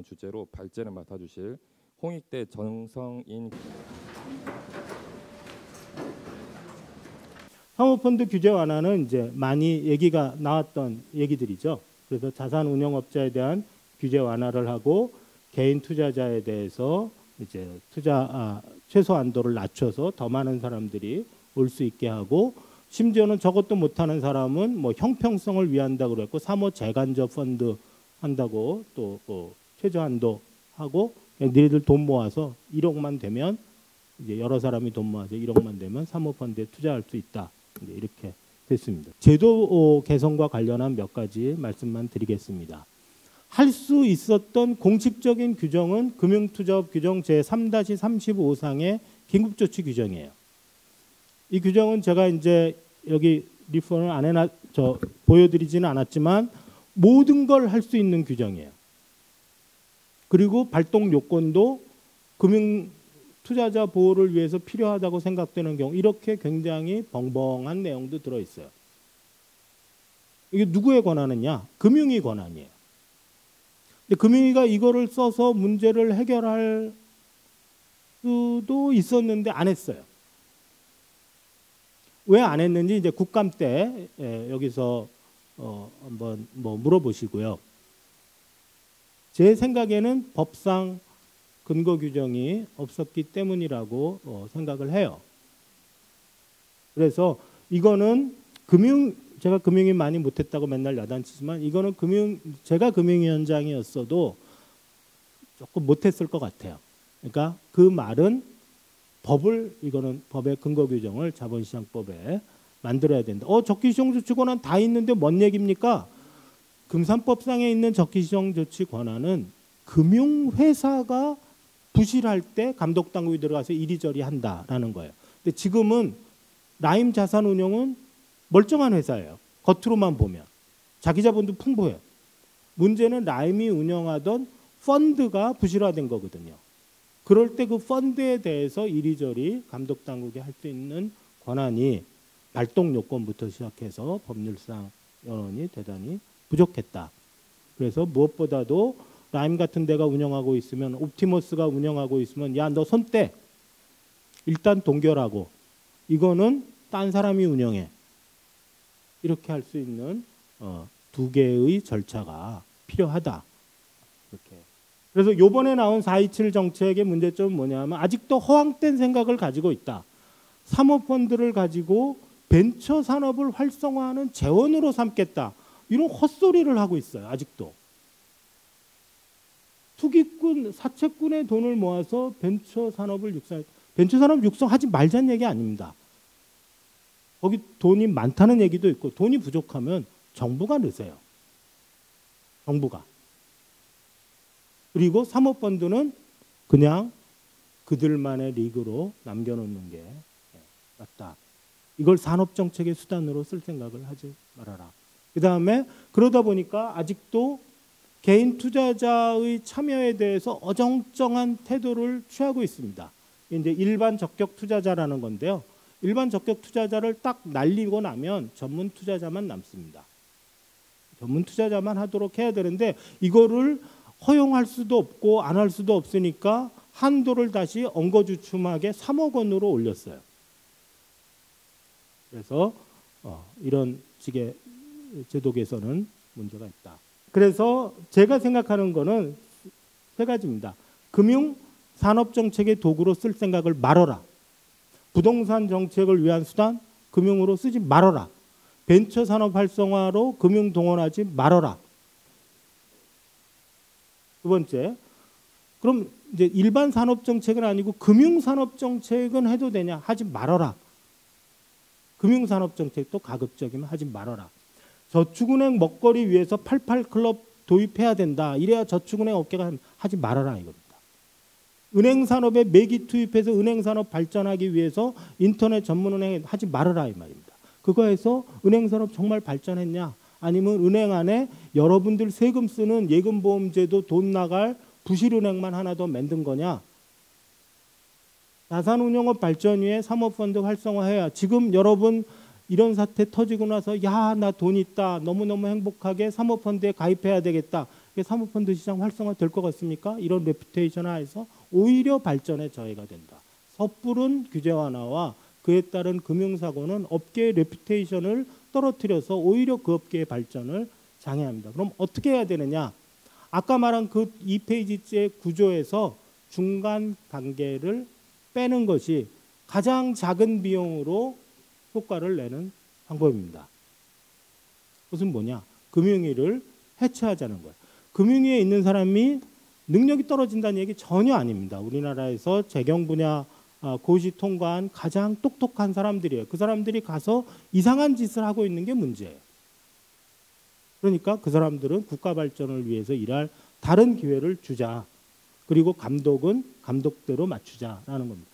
주제로 발제를 맡아주실 홍익대 정성인. 사모펀드 규제 완화는 이제 많이 얘기가 나왔던 얘기들이죠. 그래서 자산운용업자에 대한 규제 완화를 하고 개인 투자자에 대해서 이제 최소 한도를 낮춰서 더 많은 사람들이 올 수 있게 하고, 심지어는 저것도 못하는 사람은 뭐 형평성을 위한다고 그랬고 사모 재간접 펀드 한다고 또 최저 한도 하고, 그냥 니네들 돈 모아서 1억만 되면 이제 여러 사람이 돈 모아서 1억만 되면 사모펀드에 투자할 수 있다. 이렇게 됐습니다. 제도 개선과 관련한 몇 가지 말씀만 드리겠습니다. 할 수 있었던 공식적인 규정은 금융투자업 규정 제3-35상의 긴급조치 규정이에요. 이 규정은 제가 이제 여기 리포를 안 보여드리지는 않았지만 모든 걸 할 수 있는 규정이에요. 그리고 발동 요건도 금융 투자자 보호를 위해서 필요하다고 생각되는 경우, 이렇게 굉장히 벙벙한 내용도 들어있어요. 이게 누구의 권한이냐? 금융위 권한이에요. 근데 금융위가 이거를 써서 문제를 해결할 수도 있었는데 안 했어요. 왜 안 했는지 이제 국감 때 여기서 한번 뭐 물어보시고요. 제 생각에는 법상 근거 규정이 없었기 때문이라고 생각을 해요. 그래서 이거는 제가 금융위 많이 못했다고 맨날 야단치지만 이거는 제가 금융위원장이었어도 조금 못했을 것 같아요. 그러니까 그 말은 이거는 법의 근거 규정을 자본시장법에 만들어야 된다. 적기시정조치 권한 다 있는데 뭔 얘기입니까? 금산법상에 있는 적기시정조치 권한은 금융회사가 부실할 때 감독당국이 들어가서 이리저리 한다라는 거예요. 근데 지금은 라임 자산운용은 멀쩡한 회사예요. 겉으로만 보면. 자기 자본도 풍부해요. 문제는 라임이 운영하던 펀드가 부실화된 거거든요. 그럴 때 그 펀드에 대해서 이리저리 감독당국이 할 수 있는 권한이 발동 요건부터 시작해서 법률상 여론이 대단히 부족했다. 그래서 무엇보다도 라임 같은 데가 운영하고 있으면, 옵티머스가 운영하고 있으면 야, 너 손 떼. 일단 동결하고 이거는 딴 사람이 운영해. 이렇게 할 수 있는 두 개의 절차가 필요하다. 이렇게. 그래서 이번에 나온 427 정책의 문제점은 뭐냐면 아직도 허황된 생각을 가지고 있다. 사모펀드를 가지고 벤처 산업을 활성화하는 재원으로 삼겠다. 이런 헛소리를 하고 있어요. 아직도. 투기꾼, 사채꾼의 돈을 모아서 벤처 산업 육성하지 말자는 얘기 아닙니다. 거기 돈이 많다는 얘기도 있고, 돈이 부족하면 정부가 넣으세요. 정부가. 그리고 사모펀드는 그냥 그들만의 리그로 남겨놓는 게 맞다. 이걸 산업정책의 수단으로 쓸 생각을 하지 말아라. 그 다음에 그러다 보니까 아직도 개인 투자자의 참여에 대해서 어정쩡한 태도를 취하고 있습니다. 이제 일반 적격 투자자라는 건데요. 일반 적격 투자자를 딱 날리고 나면 전문 투자자만 남습니다. 전문 투자자만 하도록 해야 되는데 이거를 허용할 수도 없고 안 할 수도 없으니까 한도를 다시 엉거주춤하게 3억 원으로 올렸어요. 그래서 이런 식의 제도 개선은 문제가 있다. 그래서 제가 생각하는 거는 세 가지입니다. 금융 산업 정책의 도구로 쓸 생각을 말아라. 부동산 정책을 위한 수단 금융으로 쓰지 말아라. 벤처 산업 활성화로 금융 동원하지 말아라. 두 번째, 그럼 이제 일반 산업 정책은 아니고 금융 산업 정책은 해도 되냐? 하지 말아라. 금융 산업 정책도 가급적이면 하지 말아라. 저축은행 먹거리 위해서 88 클럽 도입해야 된다. 이래야 저축은행 업계가 하지 말아라 이겁니다. 은행 산업에 매기 투입해서 은행 산업 발전하기 위해서 인터넷 전문은행 하지 말아라 이 말입니다. 그거에서 은행 산업 정말 발전했냐? 아니면 은행 안에 여러분들 세금 쓰는 예금보험제도 돈 나갈 부실은행만 하나 더 만든 거냐? 자산운용업 발전 위해 사모펀드 활성화해야. 지금 여러분 이런 사태 터지고 나서 야, 나 돈 있다. 너무너무 행복하게 사모펀드에 가입해야 되겠다. 사모펀드 시장 활성화될 것 같습니까? 이런 레퓨테이션 하에서 오히려 발전에 저해가 된다. 섣부른 규제 완화와 그에 따른 금융사고는 업계의 레퓨테이션을 떨어뜨려서 오히려 그 업계의 발전을 장애합니다. 그럼 어떻게 해야 되느냐? 아까 말한 그 2페이지째 구조에서 중간 단계를 빼는 것이 가장 작은 비용으로 효과를 내는 방법입니다. 그것은 뭐냐? 금융위를 해체하자는 거예요. 금융위에 있는 사람이 능력이 떨어진다는 얘기 전혀 아닙니다. 우리나라에서 재경 분야 고시 통과한 가장 똑똑한 사람들이에요. 그 사람들이 가서 이상한 짓을 하고 있는 게 문제예요. 그러니까 그 사람들은 국가 발전을 위해서 일할 다른 기회를 주자. 그리고 감독은 감독대로 맞추자라는 겁니다.